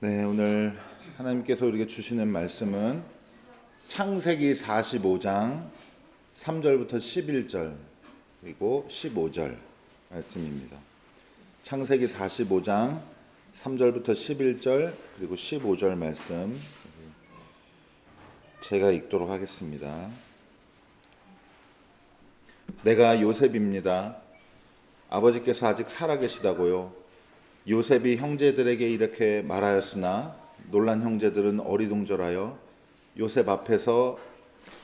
네, 오늘 하나님께서 우리에게 주시는 말씀은 창세기 45장 3절부터 11절 그리고 15절 말씀입니다. 창세기 45장 3절부터 11절 그리고 15절 말씀 제가 읽도록 하겠습니다. 내가 요셉입니다. 아버지께서 아직 살아계시다고요. 요셉이 형제들에게 이렇게 말하였으나 놀란 형제들은 어리둥절하여 요셉 앞에서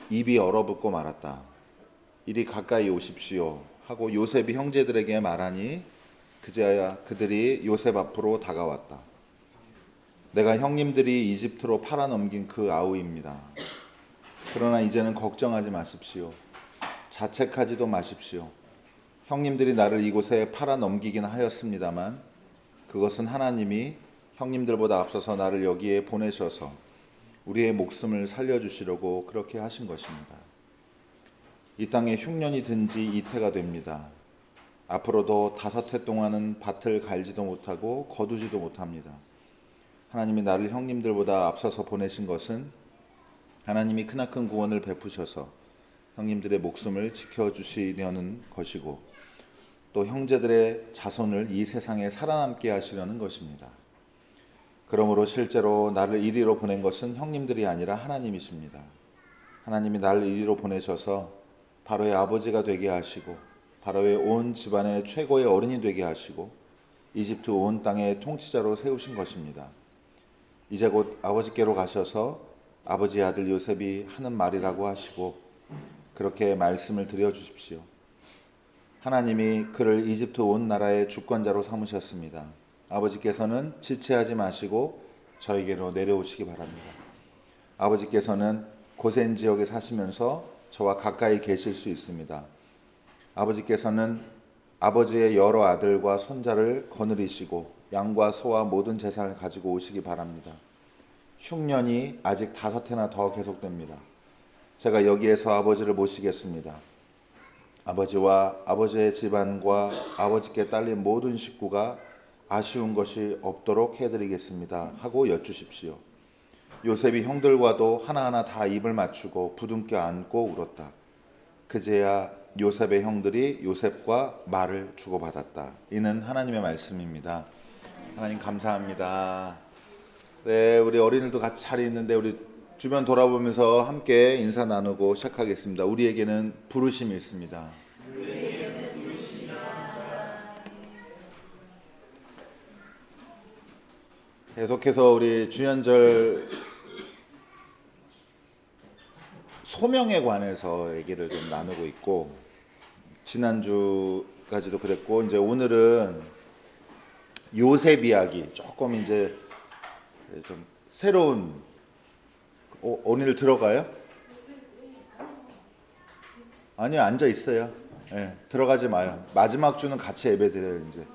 입이 얼어붙고 말았다. 이리 가까이 오십시오 하고 요셉이 형제들에게 말하니 그제야 그들이 요셉 앞으로 다가왔다. 내가 형님들이 이집트로 팔아넘긴 그 아우입니다. 그러나 이제는 걱정하지 마십시오. 자책하지도 마십시오. 형님들이 나를 이곳에 팔아넘기긴 하였습니다만 그것은 하나님이 형님들보다 앞서서 나를 여기에 보내셔서 우리의 목숨을 살려주시려고 그렇게 하신 것입니다. 이 땅에 흉년이 든 지 이태가 됩니다. 앞으로도 5해 동안은 밭을 갈지도 못하고 거두지도 못합니다. 하나님이 나를 형님들보다 앞서서 보내신 것은 하나님이 크나큰 구원을 베푸셔서 형님들의 목숨을 지켜주시려는 것이고 또 형제들의 자손을 이 세상에 살아남게 하시려는 것입니다. 그러므로 실제로 나를 이리로 보낸 것은 형님들이 아니라 하나님이십니다. 하나님이 나를 이리로 보내셔서 바로의 아버지가 되게 하시고 바로의 온 집안의 최고의 어른이 되게 하시고 이집트 온 땅의 통치자로 세우신 것입니다. 이제 곧 아버지께로 가셔서 아버지의 아들 요셉이 하는 말이라고 하시고 그렇게 말씀을 드려주십시오. 하나님이 그를 이집트 온 나라의 주권자로 삼으셨습니다. 아버지께서는 지체하지 마시고 저에게로 내려오시기 바랍니다. 아버지께서는 고센 지역에 사시면서 저와 가까이 계실 수 있습니다. 아버지께서는 아버지의 여러 아들과 손자를 거느리시고 양과 소와 모든 재산을 가지고 오시기 바랍니다. 흉년이 아직 5해나 더 계속됩니다. 제가 여기에서 아버지를 모시겠습니다. 아버지와 아버지의 집안과 아버지께 딸린 모든 식구가 아쉬운 것이 없도록 해드리겠습니다 하고 여쭈십시오. 요셉이 형들과도 하나하나 다 입을 맞추고 부둥켜 안고 울었다. 그제야 요셉의 형들이 요셉과 말을 주고받았다. 이는 하나님의 말씀입니다. 하나님 감사합니다. 네, 우리 어린이들도 같이 자리에 있는데 우리 주변 돌아보면서 함께 인사 나누고 시작하겠습니다. 우리에게는 부르심이 있습니다. 계속해서 우리 주연절 소명에 관해서 얘기를 좀 나누고 있고 지난주까지도 그랬고 이제 오늘은 요셉 이야기 조금 이제 좀 새로운 어린이들 들어가요? 아니요, 앉아 있어요. 네, 들어가지 마요. 마지막 주는 같이 예배드려요 이제.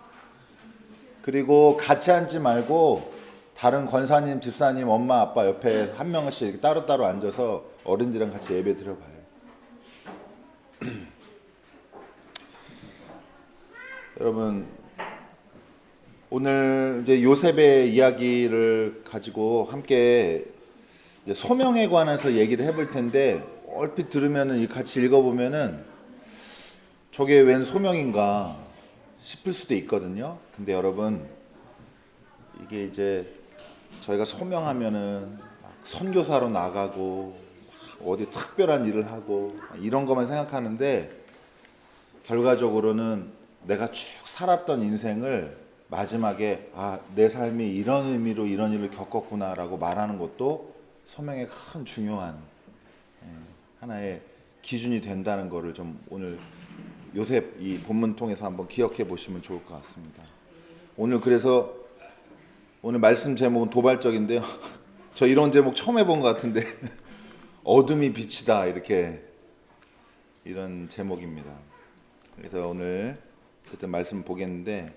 그리고 같이 앉지 말고 다른 권사님, 집사님, 엄마, 아빠 옆에 한 명씩 이렇게 따로따로 앉아서 어른들이랑 같이 예배 드려봐요. 여러분, 오늘 이제 요셉의 이야기를 가지고 함께 이제 소명에 관해서 얘기를 해볼 텐데 얼핏 들으면은 같이 읽어보면은 저게 웬 소명인가 싶을 수도 있거든요. 근데 여러분 이게 이제 저희가 소명하면은 선교사로 나가고 어디 특별한 일을 하고 이런 것만 생각하는데 결과적으로는 내가 쭉 살았던 인생을 마지막에 내 삶이 이런 의미로 이런 일을 겪었구나라고 말하는 것도 소명의 큰 중요한 하나의 기준이 된다는 것을 좀 오늘 요셉 이 본문 통해서 한번 기억해 보시면 좋을 것 같습니다. 오늘 그래서 오늘 말씀 제목은 도발적인데요. 저 이런 제목 처음 해본 것 같은데 어둠이 빛이다 이런 제목입니다. 그래서 오늘 그때 말씀 보겠는데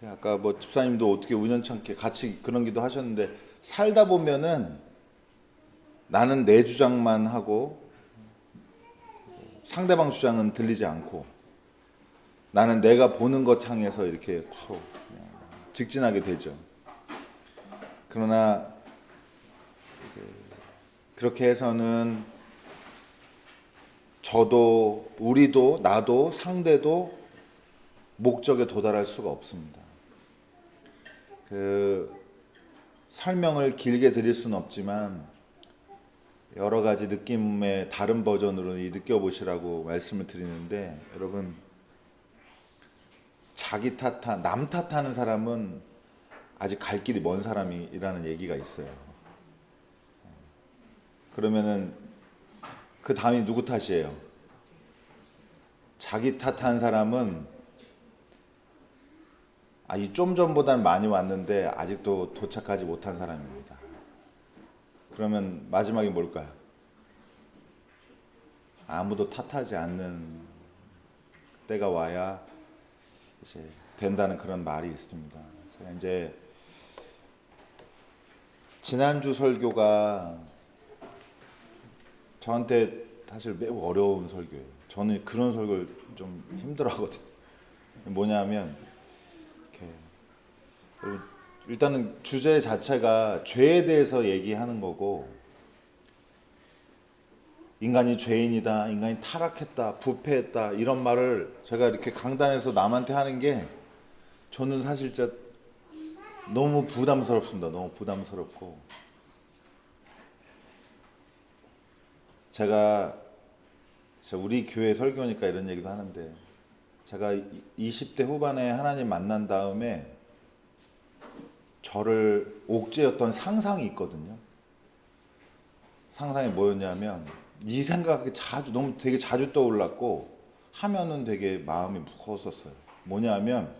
아까 뭐 집사님도 어떻게 우연찮게 같이 그런 기도 하셨는데 살다 보면은 나는 내 주장만 하고 상대방 주장은 들리지 않고 나는 내가 보는 것 향해서 이렇게 바로 직진하게 되죠. 그러나 그렇게 해서는 저도, 우리도, 나도, 상대도 목적에 도달할 수가 없습니다. 설명을 길게 드릴 수는 없지만 여러 가지 느낌의 다른 버전으로 느껴보시라고 말씀을 드리는데, 여러분, 남 탓하는 사람은 아직 갈 길이 먼 사람이라는 얘기가 있어요. 그러면은 그 다음이 누구 탓이에요? 자기 탓한 사람은 좀 전보다는 많이 왔는데 아직도 도착하지 못한 사람입니다. 그러면 마지막이 뭘까요? 아무도 탓하지 않는 때가 와야 이제 된다는 그런 말이 있습니다. 제가 이제 지난주 설교가 저한테 사실 매우 어려운 설교예요. 저는 그런 설교를 좀 힘들어하거든요. 뭐냐면 일단은 주제 자체가 죄에 대해서 얘기하는 거고, 인간이 죄인이다, 인간이 타락했다, 부패했다, 이런 말을 제가 이렇게 강단에서 남한테 하는 게 저는 사실 진짜 너무 부담스럽습니다. 너무 부담스럽고, 제가 우리 교회 설교니까 이런 얘기도 하는데, 제가 20대 후반에 하나님 만난 다음에 저를 옥죄었던 상상이 있거든요. 상상이 뭐였냐면, 이 생각이 되게 자주 떠올랐고, 하면은 되게 마음이 무거웠었어요. 뭐냐면,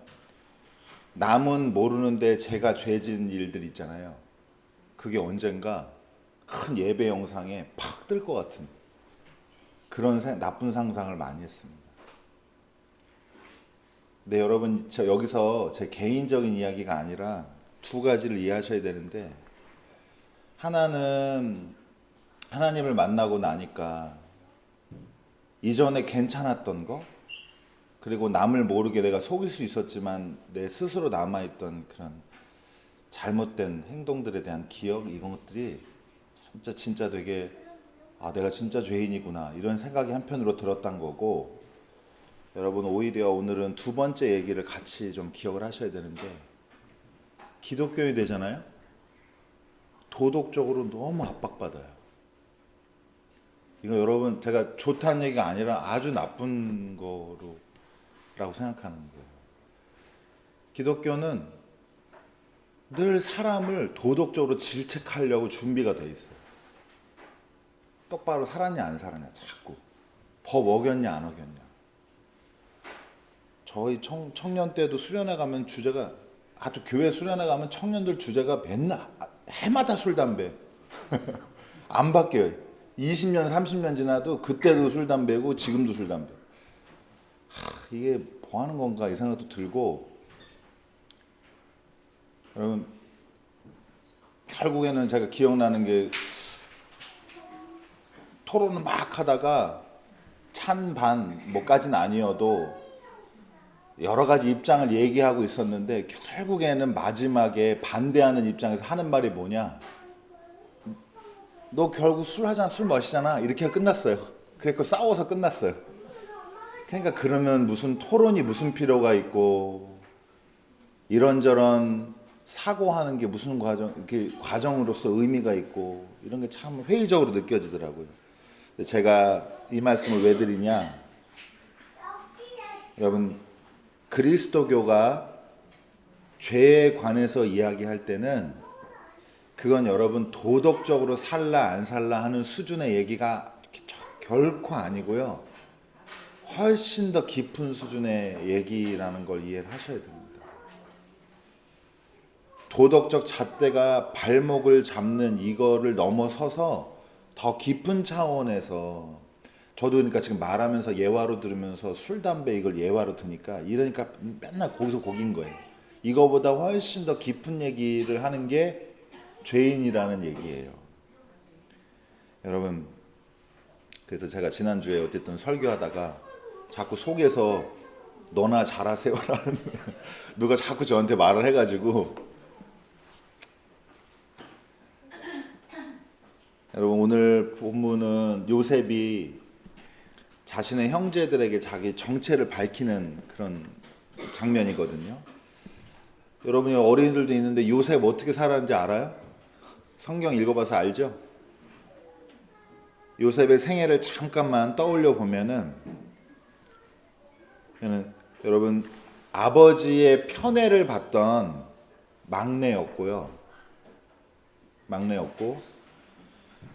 남은 모르는데 제가 죄진 일들 있잖아요. 그게 언젠가 큰 예배 영상에 팍 뜰 것 같은 그런 나쁜 상상을 많이 했습니다. 근데 여러분, 여기서 제 개인적인 이야기가 아니라 두 가지를 이해하셔야 되는데, 하나는 하나님을 만나고 나니까 이전에 괜찮았던 거, 그리고 남을 모르게 내가 속일 수 있었지만 내 스스로 남아있던 그런 잘못된 행동들에 대한 기억, 이런 것들이 진짜 되게 내가 진짜 죄인이구나, 이런 생각이 한편으로 들었던 거고, 여러분, 오히려 오늘은 두 번째 얘기를 같이 좀 기억을 하셔야 되는데, 기독교인이 되잖아요. 도덕적으로 너무 압박받아요. 이거 여러분, 제가 좋다는 얘기가 아니라 아주 나쁜 거라고 생각하는 거예요. 기독교는 늘 사람을 도덕적으로 질책하려고 준비가 돼 있어요. 똑바로 살았냐 안 살았냐, 자꾸 법 어겼냐 안 어겼냐. 저희 청년 때도 수련회 가면 주제가, 아주 교회 수련회 가면 청년들 주제가 맨날 해마다 술 담배 안 바뀌어요. 20년 30년 지나도 그때도 술 담배고 지금도 술 담배. 이게 뭐 하는 건가, 이 생각도 들고, 여러분, 결국에는 제가 기억나는 게, 토론을 막 하다가 찬반 뭐까지는 아니어도 여러 가지 입장을 얘기하고 있었는데, 결국에는 마지막에 반대하는 입장에서 하는 말이 뭐냐, 너 결국 술 하잖아, 술 마시잖아, 이렇게 끝났어요. 그래서 싸워서 끝났어요. 그러니까 그러면 무슨 토론이 무슨 필요가 있고, 이런저런 사고하는 게 무슨 과정으로서 의미가 있고, 이런 게 참 회의적으로 느껴지더라고요. 제가 이 말씀을 왜 드리냐, 여러분, 그리스도교가 죄에 관해서 이야기할 때는 그건 여러분 도덕적으로 살라 안 살라 하는 수준의 얘기가 결코 아니고요, 훨씬 더 깊은 수준의 얘기라는 걸 이해를 하셔야 됩니다. 도덕적 잣대가 발목을 잡는 이거를 넘어서서 더 깊은 차원에서, 저도 그러니까 지금 말하면서 예화로 들으면서 술, 담배 이걸 예화로 드니까, 이러니까 맨날 거기서 거긴 거예요. 이거보다 훨씬 더 깊은 얘기를 하는 게 죄인이라는 얘기예요. 여러분, 그래서 제가 지난주에 어쨌든 설교하다가 자꾸 속에서 너나 잘하세요라는 누가 자꾸 저한테 말을 해가지고, 여러분 오늘 본문은 요셉이 자신의 형제들에게 자기 정체를 밝히는 그런 장면이거든요. 여러분이 어린이들도 있는데 요셉 어떻게 살았는지 알아요? 성경 읽어봐서 알죠? 요셉의 생애를 잠깐만 떠올려 보면은 여러분 아버지의 편애를 받던 막내였고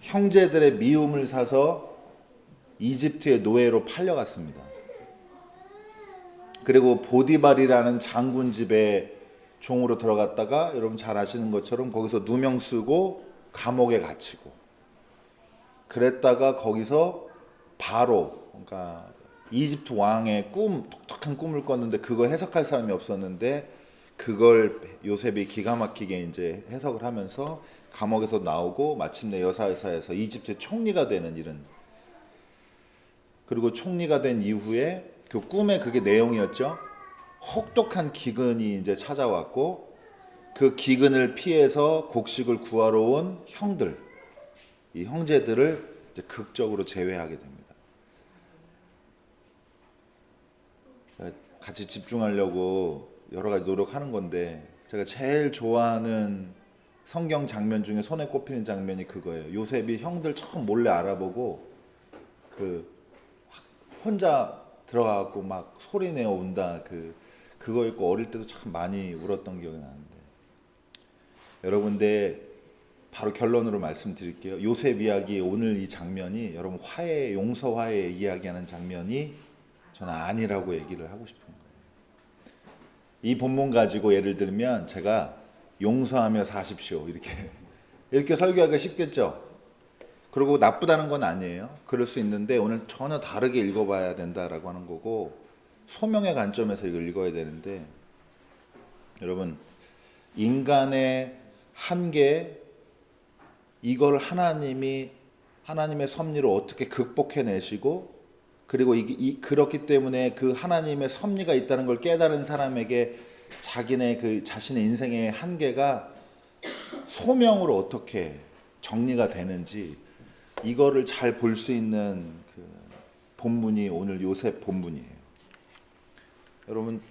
형제들의 미움을 사서 이집트의 노예로 팔려갔습니다. 그리고 보디발이라는 장군 집에 종으로 들어갔다가 여러분 잘 아시는 것처럼 거기서 누명 쓰고 감옥에 갇히고 그랬다가 거기서 바로 그러니까 이집트 왕의 독특한 꿈을 꿨는데 그거 해석할 사람이 없었는데 그걸 요셉이 기가 막히게 이제 해석을 하면서 감옥에서 나오고 마침내 여사회사에서 이집트의 총리가 되는 일은 그리고 총리가 된 이후에 그 꿈의 그게 내용이었죠. 혹독한 기근이 이제 찾아왔고 그 기근을 피해서 곡식을 구하러 온 형들, 이 형제들을 이제 극적으로 제외하게 됩니다. 같이 집중하려고 여러 가지 노력하는 건데 제가 제일 좋아하는 성경 장면 중에 손에 꼽히는 장면이 그거예요. 요셉이 형들 처음 몰래 알아보고 그 혼자 들어가고 막 소리내어 운다 그거 읽고 어릴 때도 참 많이 울었던 기억이 나는데 여러분들 바로 결론으로 말씀드릴게요. 요셉 이야기 오늘 이 장면이 여러분 화해 용서 화해 이야기하는 장면이 저는 아니라고 얘기를 하고 싶은 거예요. 이 본문 가지고 예를 들면 제가 용서하며 사십시오 이렇게 설교하기가 쉽겠죠. 그리고 나쁘다는 건 아니에요. 그럴 수 있는데 오늘 전혀 다르게 읽어봐야 된다라고 하는 거고 소명의 관점에서 이걸 읽어야 되는데 여러분 인간의 한계 이걸 하나님의 섭리로 어떻게 극복해내시고 그리고 그렇기 때문에 그 하나님의 섭리가 있다는 걸 깨달은 사람에게 자기네 그 자신의 인생의 한계가 소명으로 어떻게 정리가 되는지 이거를 잘 볼 수 있는 그 본문이 오늘 요셉 본문이에요. 여러분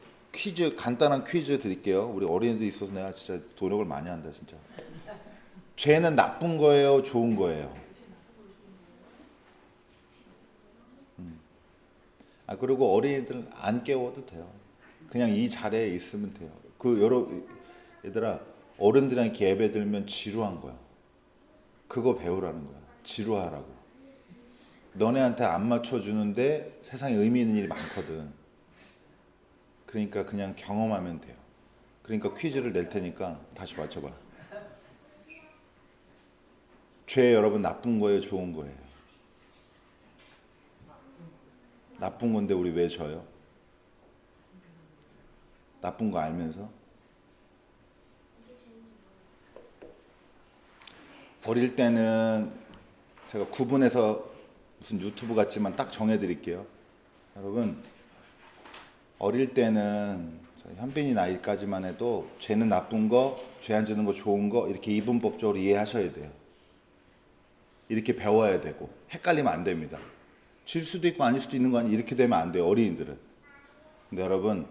간단한 퀴즈 드릴게요. 우리 어린이들 있어서 내가 진짜 노력을 많이 한다 진짜. 죄는 나쁜 거예요, 좋은 거예요? 그리고 어린이들 안 깨워도 돼요. 그냥 이 자리에 있으면 돼요. 얘들아 어른들이랑 이렇게 예배 들면 지루한 거야. 그거 배우라는 거야. 지루하라고. 너네한테 안 맞춰주는데 세상에 의미 있는 일이 많거든. 그러니까 그냥 경험하면 돼요. 그러니까 퀴즈를 낼 테니까 다시 맞춰봐. 죄 여러분 나쁜 거예요, 좋은 거예요? 나쁜 건데 우리 왜 져요? 나쁜 거 알면서? 어릴 때는 제가 구분해서 무슨 유튜브 같지만 딱 정해드릴게요. 여러분 어릴 때는 현빈이 나이까지만 해도 죄는 나쁜 거, 죄 안 지는 거 좋은 거 이렇게 이분법적으로 이해하셔야 돼요. 이렇게 배워야 되고 헷갈리면 안 됩니다. 질 수도 있고 아닐 수도 있는 거 아니에요. 이렇게 되면 안 돼요. 어린이들은. 근데 여러분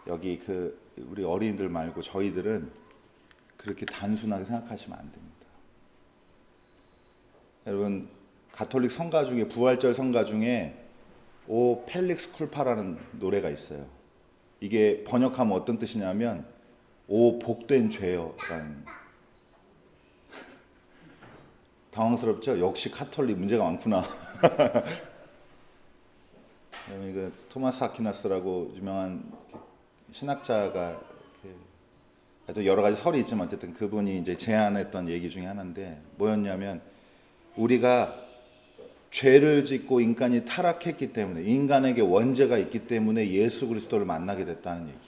여기 우리 어린이들 말고 저희들은 그렇게 단순하게 생각하시면 안 됩니다. 여러분 가톨릭 성가 중에 부활절 성가 중에 오 펠릭스 쿨파라는 노래가 있어요. 이게 번역하면 어떤 뜻이냐면 오 복된 죄여라는. 당황스럽죠? 역시 가톨릭 문제가 많구나. 그 토마스 아퀴나스라고 유명한 신학자가 또 여러 가지 설이 있지만 어쨌든 그분이 이제 제안했던 얘기 중에 하나인데 뭐였냐면 우리가 죄를 짓고 인간이 타락했기 때문에 인간에게 원죄가 있기 때문에 예수 그리스도를 만나게 됐다는 얘기예요.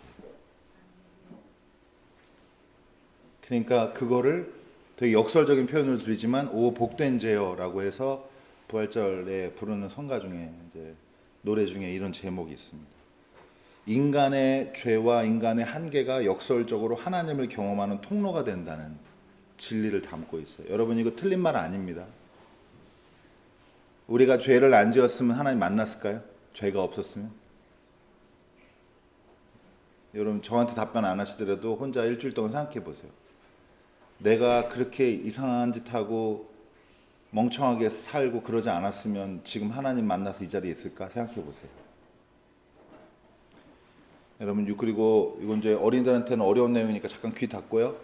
그러니까 그거를 되게 역설적인 표현을 드리지만 오 복된 죄여라고 해서 부활절에 부르는 성가 중에 이제 노래 중에 이런 제목이 있습니다. 인간의 죄와 인간의 한계가 역설적으로 하나님을 경험하는 통로가 된다는 진리를 담고 있어요. 여러분 이거 틀린 말 아닙니다. 우리가 죄를 안 지었으면 하나님 만났을까요? 죄가 없었으면? 여러분 저한테 답변 안 하시더라도 혼자 일주일 동안 생각해 보세요. 내가 그렇게 이상한 짓 하고 멍청하게 살고 그러지 않았으면 지금 하나님 만나서 이 자리에 있을까 생각해 보세요. 여러분 그리고 이건 이제 어린이들한테는 어려운 내용이니까 잠깐 귀 닫고요.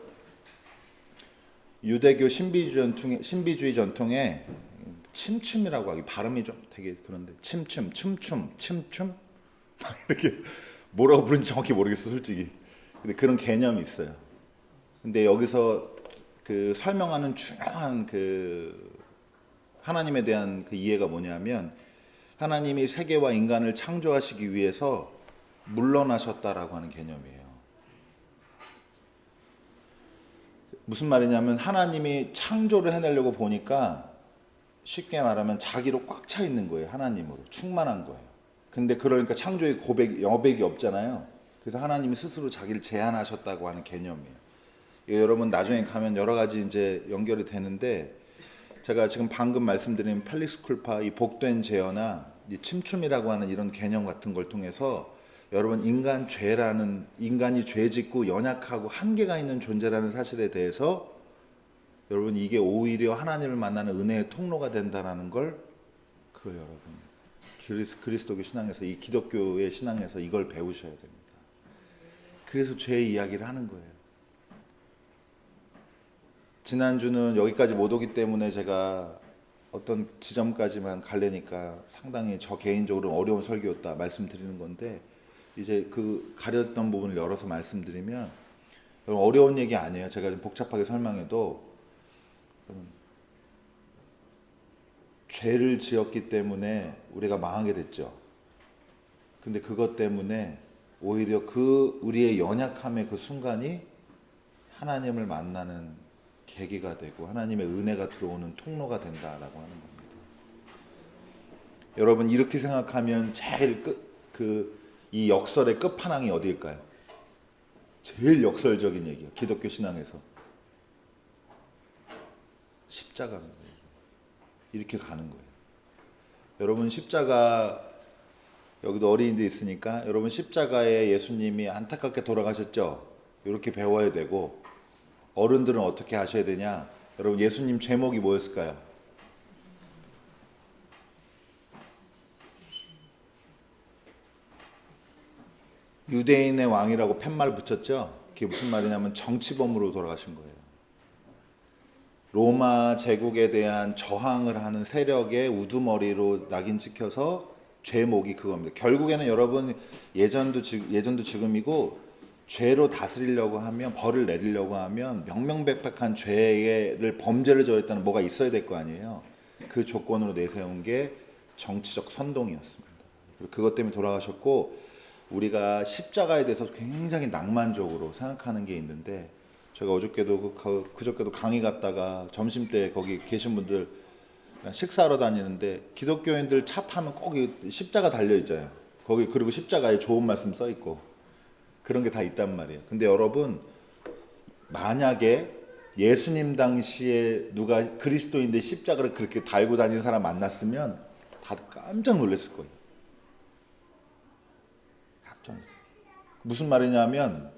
유대교 신비주의 전통에 침춤이라고 하기 발음이 좀 되게 그런데 침춤 이렇게 뭐라고 부르는지 정확히 모르겠어 솔직히. 근데 그런 개념이 있어요. 근데 여기서 그 설명하는 중요한 그 하나님에 대한 그 이해가 뭐냐면 하나님이 세계와 인간을 창조하시기 위해서 물러나셨다라고 하는 개념이에요. 무슨 말이냐면 하나님이 창조를 해내려고 보니까 쉽게 말하면 자기로 꽉 차 있는 거예요. 하나님으로 충만한 거예요. 근데 그러니까 창조의 여백이 없잖아요. 그래서 하나님이 스스로 자기를 제한하셨다고 하는 개념이에요. 여러분 나중에 가면 여러 가지 이제 연결이 되는데 제가 지금 방금 말씀드린 펠릭스 쿨파 이 복된 제어나 이 침춤이라고 하는 이런 개념 같은 걸 통해서 여러분 인간이 죄 짓고 연약하고 한계가 있는 존재라는 사실에 대해서 여러분 이게 오히려 하나님을 만나는 은혜의 통로가 된다라는 걸 그걸 여러분 그리스도교 신앙에서 이 기독교의 신앙에서 이걸 배우셔야 됩니다. 그래서 죄의 이야기를 하는 거예요. 지난주는 여기까지 못 오기 때문에 제가 어떤 지점까지만 가려니까 상당히 저 개인적으로 어려운 설교였다 말씀드리는 건데 이제 그 가렸던 부분을 열어서 말씀드리면 어려운 얘기 아니에요. 제가 좀 복잡하게 설명해도 죄를 지었기 때문에 우리가 망하게 됐죠. 근데 그것 때문에 오히려 그 우리의 연약함의 그 순간이 하나님을 만나는 계기가 되고 하나님의 은혜가 들어오는 통로가 된다라고 하는 겁니다. 여러분 이렇게 생각하면 제일 이 역설의 끝판왕이 어디일까요? 제일 역설적인 얘기예요. 기독교 신앙에서 십자가입니다. 이렇게 가는 거예요. 여러분 십자가 여기도 어린이들 있으니까 여러분 십자가에 예수님이 안타깝게 돌아가셨죠. 이렇게 배워야 되고 어른들은 어떻게 하셔야 되냐? 여러분 예수님 제목이 뭐였을까요? 유대인의 왕이라고 팻말 붙였죠. 그게 무슨 말이냐면 정치범으로 돌아가신 거예요. 로마 제국에 대한 저항을 하는 세력의 우두머리로 낙인 찍혀서 죄목이 그겁니다. 결국에는 여러분 예전도 지금이고 죄로 다스리려고 하면 벌을 내리려고 하면 명명백백한 범죄를 저질렀다는 뭐가 있어야 될 거 아니에요. 그 조건으로 내세운 게 정치적 선동이었습니다. 그것 때문에 돌아가셨고 우리가 십자가에 대해서 굉장히 낭만적으로 생각하는 게 있는데 제가 어저께도 그저께도 강의 갔다가 점심때 거기 계신 분들 식사하러 다니는데 기독교인들 차 타면 꼭 십자가 달려 있잖아요. 거기 그리고 십자가에 좋은 말씀 써 있고 그런 게 다 있단 말이에요. 근데 여러분 만약에 예수님 당시에 누가 그리스도인데 십자가를 그렇게 달고 다니는 사람 만났으면 다들 깜짝 놀랐을 거예요. 깜짝 놀랐어요. 무슨 말이냐면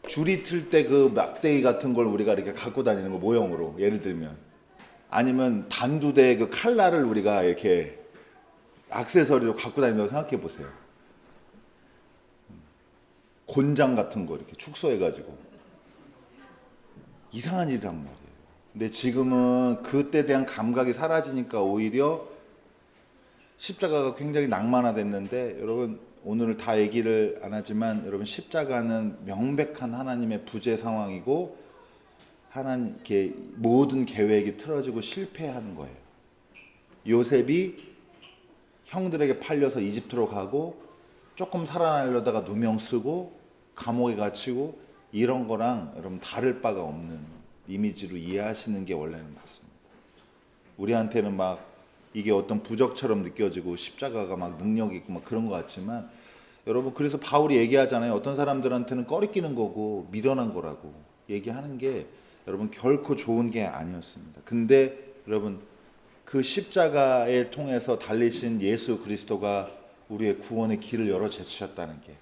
줄이 틀 때 그 막대기 같은 걸 우리가 이렇게 갖고 다니는 거 모형으로 예를 들면 아니면 단두대 그 칼날을 우리가 이렇게 액세서리로 갖고 다닌다고 생각해 보세요. 곤장 같은 거 이렇게 축소해가지고 이상한 일이란 말이에요. 근데 지금은 그때 대한 감각이 사라지니까 오히려 십자가가 굉장히 낭만화됐는데 여러분 오늘 다 얘기를 안 하지만 여러분 십자가는 명백한 하나님의 부재 상황이고 하나님께 모든 계획이 틀어지고 실패하는 거예요. 요셉이 형들에게 팔려서 이집트로 가고 조금 살아나려다가 누명 쓰고 감옥에 갇히고 이런 거랑 여러분 다를 바가 없는 이미지로 이해하시는 게 원래는 맞습니다. 우리한테는 막 이게 어떤 부적처럼 느껴지고 십자가가 막 능력이 있고 막 그런 것 같지만 여러분 그래서 바울이 얘기하잖아요. 어떤 사람들한테는 꺼리끼는 거고 미련한 거라고 얘기하는 게 여러분 결코 좋은 게 아니었습니다. 근데 여러분 그 십자가에 통해서 달리신 예수 그리스도가 우리의 구원의 길을 열어 제치셨다는 게,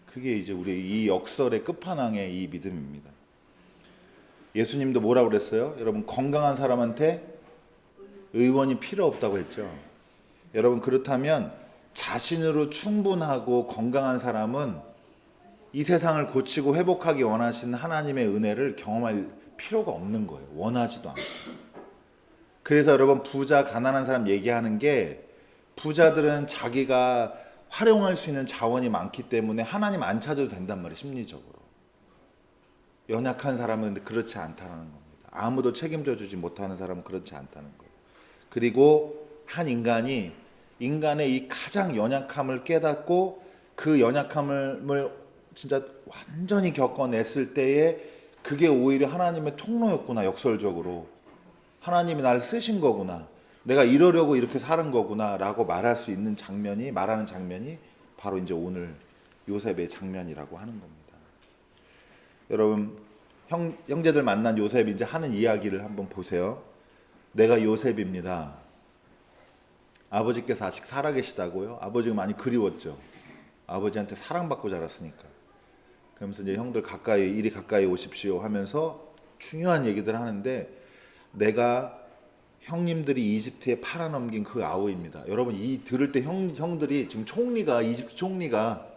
그게 이제 우리 이 역설의 끝판왕의 이 믿음입니다. 예수님도 뭐라고 그랬어요? 여러분, 건강한 사람한테 의원이 필요 없다고 했죠. 여러분, 그렇다면 자신으로 충분하고 건강한 사람은 이 세상을 고치고 회복하기 원하시는 하나님의 은혜를 경험할 필요가 없는 거예요. 원하지도 않고. 그래서 여러분, 부자 가난한 사람 얘기하는 게, 부자들은 자기가 활용할 수 있는 자원이 많기 때문에 하나님 안 찾아도 된단 말이에요. 심리적으로. 연약한 사람은 그렇지 않다는 겁니다. 아무도 책임져 주지 못하는 사람은 그렇지 않다는 거예요. 그리고 한 인간이 인간의 이 가장 연약함을 깨닫고 그 연약함을 진짜 완전히 겪어냈을 때에 그게 오히려 하나님의 통로였구나. 역설적으로 하나님이 나를 쓰신 거구나, 내가 이러려고 이렇게 사는 거구나 라고 말하는 장면이 바로 이제 오늘 요셉의 장면이라고 하는 겁니다. 여러분, 형제들 만난 요셉이 이제 하는 이야기를 한번 보세요. 내가 요셉입니다. 아버지께서 아직 살아계시다고요? 아버지가 많이 그리웠죠. 아버지한테 사랑받고 자랐으니까. 그러면서 이제 형들 이리 가까이 오십시오 하면서 중요한 얘기들 하는데, 내가 형님들이 이집트에 팔아넘긴 그 아우입니다. 여러분, 이 들을 때 형들이 지금 이집트 총리가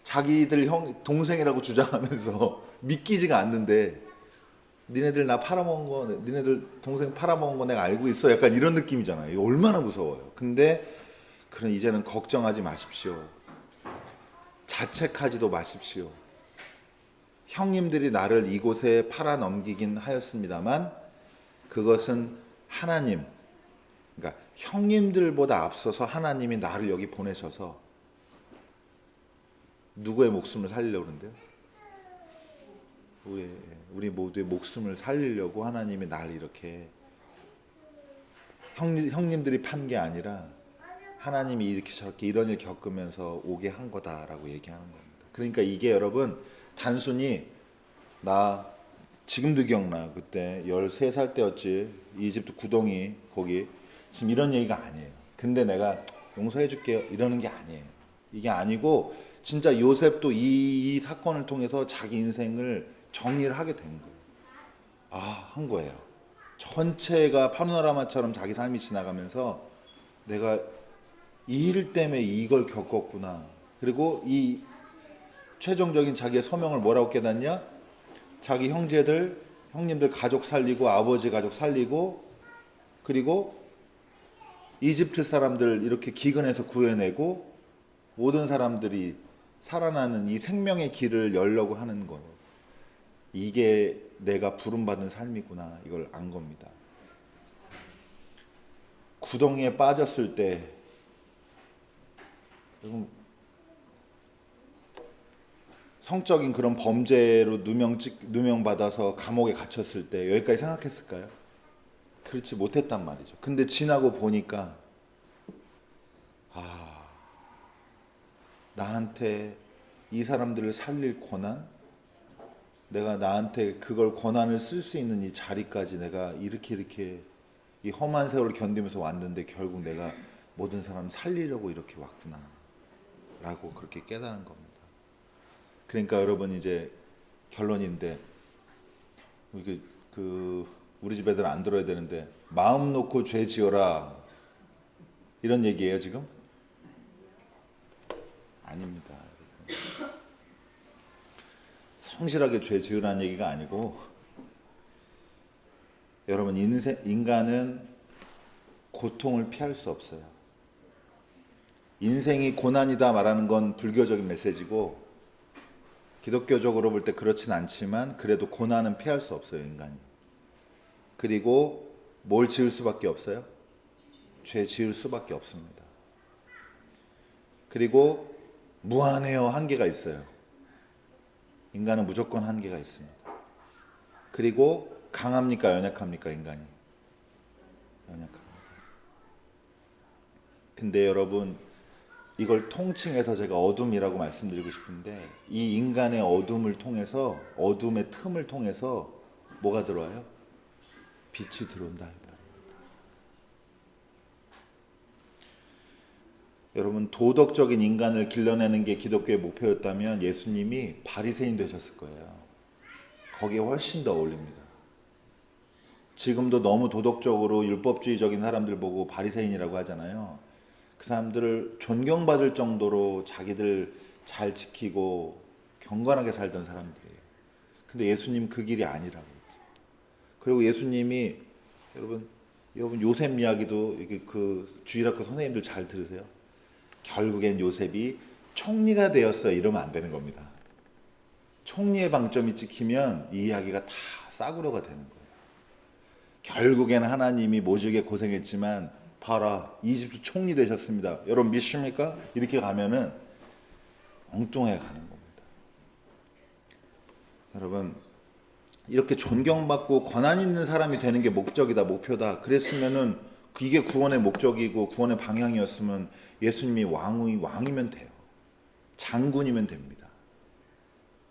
자기들 동생이라고 주장하면서 믿기지가 않는데, 니네들 니네들 동생 팔아먹은 거 내가 알고 있어. 약간 이런 느낌이잖아요. 이거 얼마나 무서워요. 근데 그런, 이제는 걱정하지 마십시오. 자책하지도 마십시오. 형님들이 나를 이곳에 팔아넘기긴 하였습니다만 그것은 하나님, 그러니까 형님들보다 앞서서 하나님이 나를 여기 보내셔서 누구의 목숨을 살리려고 그러는데요? 우리 모두의 목숨을 살리려고 하나님이 나를 이렇게, 형님들이 판 게 아니라 하나님이 이렇게 저렇게 이런 일 겪으면서 오게 한 거다라고 얘기하는 겁니다. 그러니까 이게 여러분, 단순히 나 지금도 기억나. 그때 13살 때였지. 이집트 구덩이 거기. 지금 이런 얘기가 아니에요. 근데 내가 용서해 줄게요 이러는 게 아니에요. 이게 아니고 진짜 요셉도 이 사건을 통해서 자기 인생을 정리를 하게 된 거예요. 한 거예요. 전체가 파노라마처럼 자기 삶이 지나가면서 내가 이 일 때문에 이걸 겪었구나. 그리고 이 최종적인 자기의 소명을 뭐라고 깨닫냐? 자기 형님들 가족 살리고 아버지 가족 살리고, 그리고 이집트 사람들 이렇게 기근에서 구해내고 모든 사람들이 살아나는 이 생명의 길을 열려고 하는 거예요. 이게 내가 부름받은 삶이구나, 이걸 안 겁니다. 구덩이에 빠졌을 때, 성적인 그런 범죄로 누명받아서 감옥에 갇혔을 때 여기까지 생각했을까요? 그렇지 못했단 말이죠. 근데 지나고 보니까 나한테 이 사람들을 살릴 권한, 내가 나한테 그걸 권한을 쓸 수 있는 이 자리까지 내가 이렇게 이 험한 세월을 견디면서 왔는데 결국 내가 모든 사람 살리려고 이렇게 왔구나 라고 그렇게 깨달은 겁니다. 그러니까 여러분, 이제 결론인데, 우리 집 애들 안 들어야 되는데, 마음 놓고 죄 지어라 이런 얘기예요 지금? 아닙니다. 성실하게 죄 지으라는 얘기가 아니고, 여러분, 인간은 고통을 피할 수 없어요. 인생이 고난이다 말하는 건 불교적인 메시지고, 기독교적으로 볼 때 그렇진 않지만 그래도 고난은 피할 수 없어요, 인간이. 그리고 뭘 지을 수밖에 없어요? 죄 지을 수밖에 없습니다. 그리고 무한해요, 한계가 있어요. 인간은 무조건 한계가 있습니다. 그리고 강합니까, 연약합니까, 인간이? 연약합니다. 근데 여러분, 이걸 통칭해서 제가 어둠이라고 말씀드리고 싶은데, 이 인간의 어둠을 통해서, 어둠의 틈을 통해서 뭐가 들어와요? 빛이 들어온다. 여러분 도덕적인 인간을 길러내는 게 기독교의 목표였다면 예수님이 바리새인 되셨을 거예요. 거기에 훨씬 더 어울립니다. 지금도 너무 도덕적으로 율법주의적인 사람들 보고 바리새인이라고 하잖아요. 그 사람들을 존경받을 정도로 자기들 잘 지키고 경건하게 살던 사람들이에요. 근데 예수님 그 길이 아니라고. 그리고 예수님이 여러분 요셉 이야기도 이게 그 주일학교 선생님들 잘 들으세요. 결국엔 요셉이 총리가 되었어 이러면 안 되는 겁니다. 총리의 방점이 찍히면 이 이야기가 다 싸구려가 되는 거예요. 결국엔 하나님이 모지게 고생했지만 봐라 이집트 총리 되셨습니다. 여러분 믿습니까? 이렇게 가면은 엉뚱해 가는 겁니다. 여러분 이렇게 존경받고 권한 있는 사람이 되는 게 목적이다, 목표다. 그랬으면은 이게 구원의 목적이고 구원의 방향이었으면 예수님이 왕이면 돼요. 장군이면 됩니다.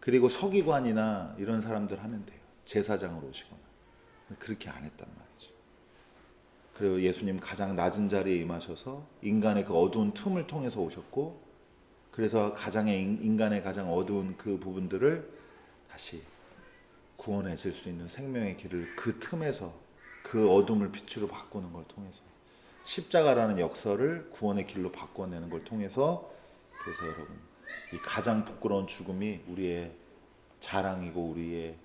그리고 서기관이나 이런 사람들 하면 돼요. 제사장으로 오시거나. 그렇게 안 했단 말이죠. 그리고 예수님 가장 낮은 자리에 임하셔서 인간의 그 어두운 틈을 통해서 오셨고, 그래서 인간의 가장 어두운 그 부분들을 다시 구원해질 수 있는 생명의 길을 그 틈에서 그 어둠을 빛으로 바꾸는 걸 통해서 십자가라는 역사를 구원의 길로 바꿔내는 걸 통해서, 그래서 여러분 이 가장 부끄러운 죽음이 우리의 자랑이고 우리의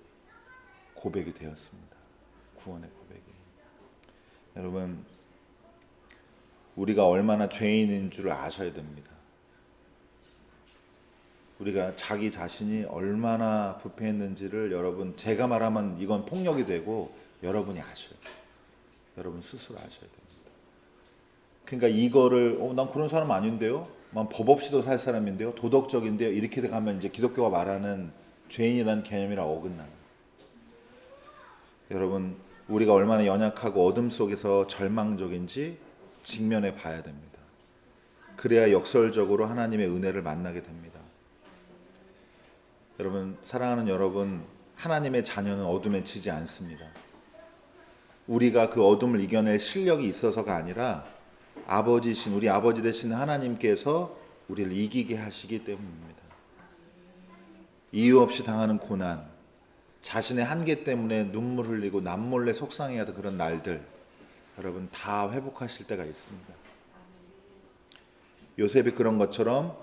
고백이 되었습니다. 구원의 고백이. 여러분 우리가 얼마나 죄인인 줄 아셔야 됩니다. 우리가 자기 자신이 얼마나 부패했는지를 여러분 제가 말하면 이건 폭력이 되고 여러분이 아셔요. 여러분 스스로 아셔야 됩니다. 그러니까 이거를 난 그런 사람 아닌데요. 난 법 없이도 살 사람인데요. 도덕적인데요. 이렇게 가면 이제 기독교가 말하는 죄인이라는 개념이랑 어긋나요. 여러분 우리가 얼마나 연약하고 어둠 속에서 절망적인지 직면해 봐야 됩니다. 그래야 역설적으로 하나님의 은혜를 만나게 됩니다. 여러분 사랑하는 여러분, 하나님의 자녀는 어둠에 지지 않습니다. 우리가 그 어둠을 이겨낼 실력이 있어서가 아니라 아버지신 우리 아버지 되신 하나님께서 우리를 이기게 하시기 때문입니다. 이유 없이 당하는 고난, 자신의 한계 때문에 눈물 흘리고 남몰래 속상해야 하던 그런 날들, 여러분 다 회복하실 때가 있습니다. 요셉이 그런 것처럼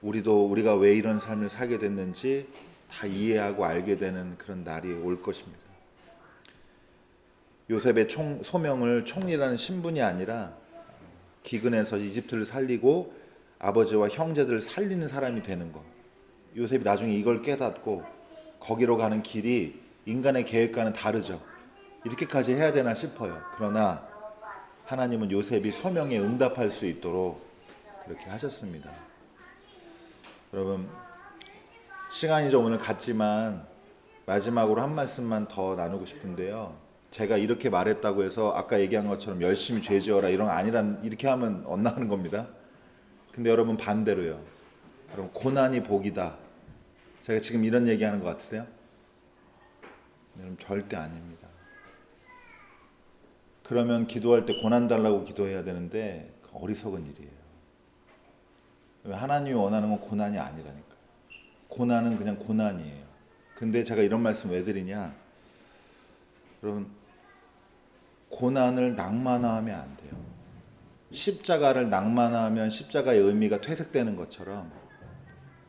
우리가 왜 이런 삶을 살게 됐는지 다 이해하고 알게 되는 그런 날이 올 것입니다. 요셉의 소명을 총리라는 신분이 아니라 기근에서 이집트를 살리고 아버지와 형제들을 살리는 사람이 되는 것. 요셉이 나중에 이걸 깨닫고 거기로 가는 길이 인간의 계획과는 다르죠. 이렇게까지 해야 되나 싶어요. 그러나 하나님은 요셉이 소명에 응답할 수 있도록 그렇게 하셨습니다. 여러분 시간이 좀 오늘 갔지만 마지막으로 한 말씀만 더 나누고 싶은데요. 제가 이렇게 말했다고 해서 아까 얘기한 것처럼 열심히 죄 지어라 이런 거 아니란, 이렇게 하면 엇나가는 겁니다. 근데 여러분 반대로요. 여러분 고난이 복이다. 제가 지금 이런 얘기하는 것 같으세요? 여러분 절대 아닙니다. 그러면 기도할 때 고난 달라고 기도해야 되는데 어리석은 일이에요. 하나님이 원하는 건 고난이 아니라니까요. 고난은 그냥 고난이에요. 근데 제가 이런 말씀 왜 드리냐? 여러분 고난을 낭만화하면 안 돼요. 십자가를 낭만화하면 십자가의 의미가 퇴색되는 것처럼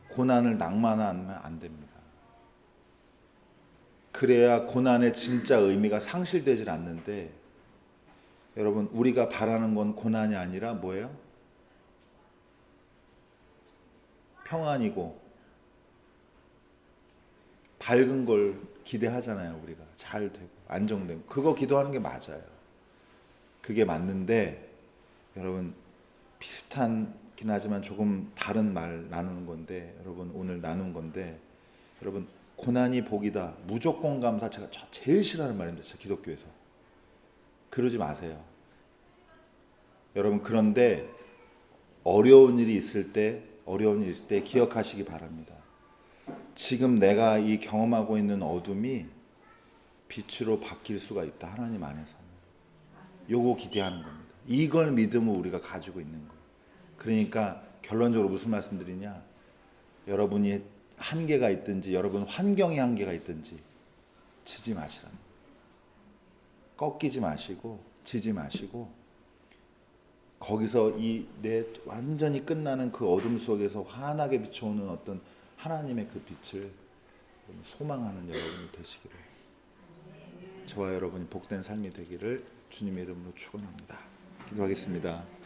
고난을 낭만화하면 안 됩니다. 그래야 고난의 진짜 의미가 상실되질 않는데, 여러분 우리가 바라는 건 고난이 아니라 뭐예요? 평안이고 밝은 걸 기대하잖아요. 우리가 잘 되고 안정되고 그거 기도하는 게 맞아요. 그게 맞는데 여러분 비슷하긴 하지만 조금 다른 말 나누는 건데, 여러분 오늘 나눈 건데, 여러분 고난이 복이다, 무조건 감사, 제가 제일 싫어하는 말입니다. 진짜 기독교에서 그러지 마세요. 여러분 그런데 어려운 일이 있을 때 기억하시기 바랍니다. 지금 내가 이 경험하고 있는 어둠이 빛으로 바뀔 수가 있다. 하나님 안에서는. 요거 기대하는 겁니다. 이걸 믿음으로 우리가 가지고 있는 거예요. 그러니까 결론적으로 무슨 말씀드리냐? 여러분이 한계가 있든지 여러분 환경에 한계가 있든지 지지 마시라. 꺾이지 마시고 지지 마시고 거기서 이 내 완전히 끝나는 그 어둠 속에서 환하게 비춰오는 어떤 하나님의 그 빛을 소망하는 여러분이 되시기를, 저와 여러분이 복된 삶이 되기를 주님의 이름으로 축원합니다. 기도하겠습니다.